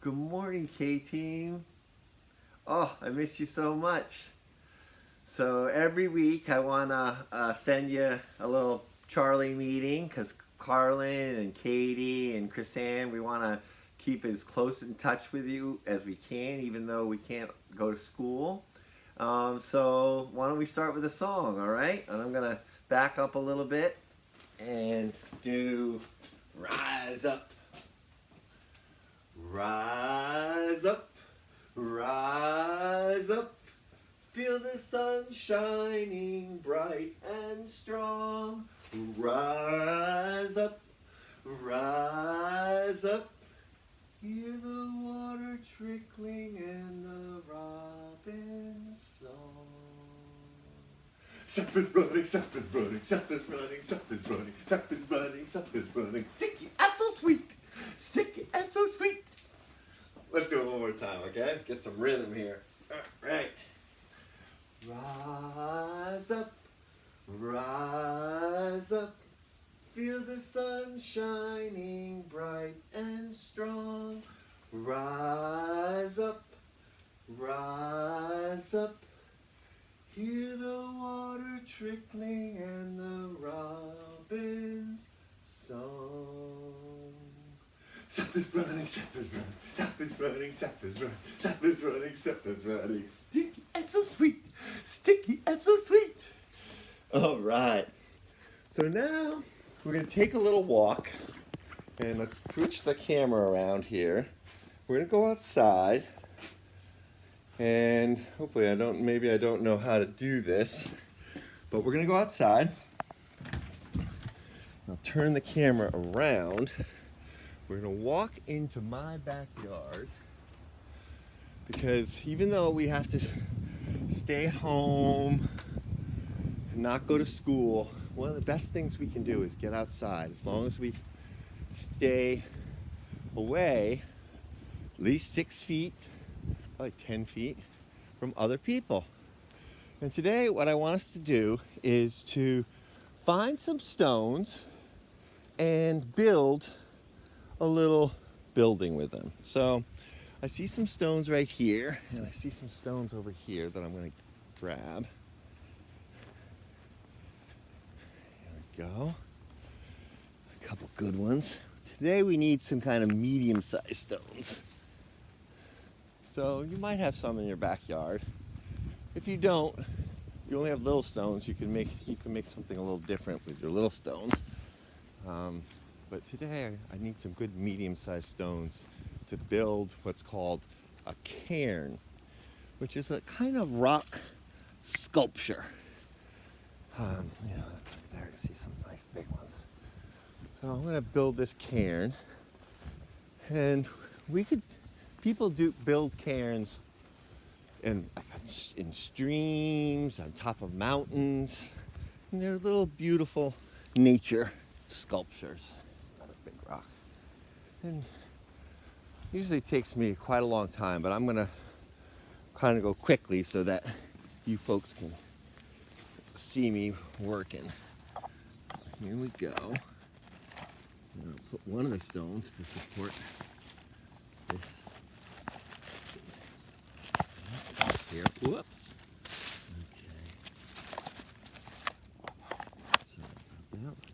Good morning, K-Team. Oh, I miss you so much. So every week I want to send you a little Charlie meeting because Carlin and Katie and Chrisanne, we want to keep as close in touch with you as we can, even though we can't go to school. So why don't we start with a song, all right? And I'm going to back up a little bit and do Rise Up. Rise up, rise up, feel the sun shining bright and strong. Rise up, hear the water trickling and the robin's song. Sap is running, sap is running, sap is running, sap is running, sap is running, sap is running. Sticky and so sweet, sticky and so sweet. Let's do it one more time, okay? Get some rhythm here. All right. Rise up, feel the sun shining bright and strong. Rise up, hear the water trickling and the robin's song. Sap is running, sap is running, sap is running, sap is running, sap is running, sap is running. Sticky and so sweet, sticky and so sweet. All right. So now we're going to take a little walk and let's switch the camera around here. We're going to go outside and hopefully maybe I don't know how to do this, but we're going to go outside. I'll turn the camera around. We're gonna walk into my backyard because even though we have to stay at home and not go to school, one of the best things we can do is get outside. As long as we stay away at least 6 feet, like 10 feet from other people. And today what I want us to do is to find some stones and build a little building with them. So I see some stones right here and I see some stones over here that I'm going to grab. There we go. A couple good ones. Today we need some kind of medium-sized stones. So you might have some in your backyard. If you don't, you only have little stones, you can make something a little different with your little stones. But today I need some good medium-sized stones to build what's called a cairn, which is a kind of rock sculpture. There you see some nice big ones. So I'm going to build this cairn, and people build cairns in streams, on top of mountains, and they're little beautiful nature sculptures. Rock. And usually it takes me quite a long time, but I'm gonna kind of go quickly so that you folks can see me working. So here we go. I'm gonna put one of the stones to support this here. Whoops. Okay. So about that.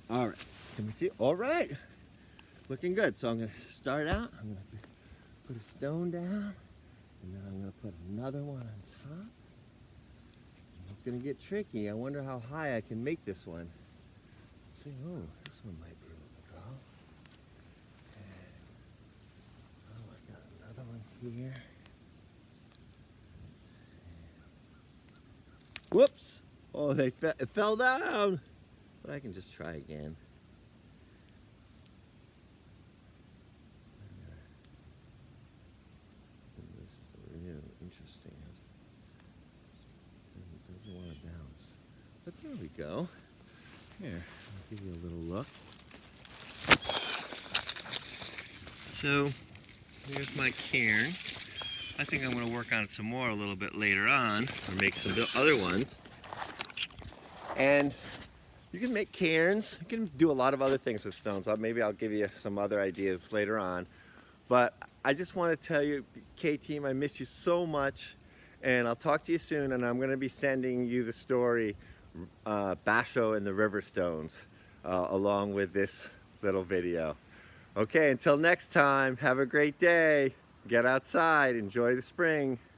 All right, can we see? All right, looking good. So I'm gonna start out, I'm gonna put a stone down, and then I'm gonna put another one on top. It's gonna get tricky. I wonder how high I can make this one. Let's see, oh, this one might be able to go. And, oh, I got another one here. Whoops, oh, it fell down. But I can just try again. This is really interesting. It doesn't want to bounce. But there we go. Here, I'll give you a little look. So, here's my cairn. I think I'm going to work on it some more a little bit later on, or make some other ones. And You can make cairns. You can do a lot of other things with stones. Maybe I'll give you some other ideas later on. But I just want to tell you, K-Team, I miss you so much. And I'll talk to you soon. And I'm going to be sending you the story, Basho and the River Stones, along with this little video. Okay, until next time, have a great day. Get outside. Enjoy the spring.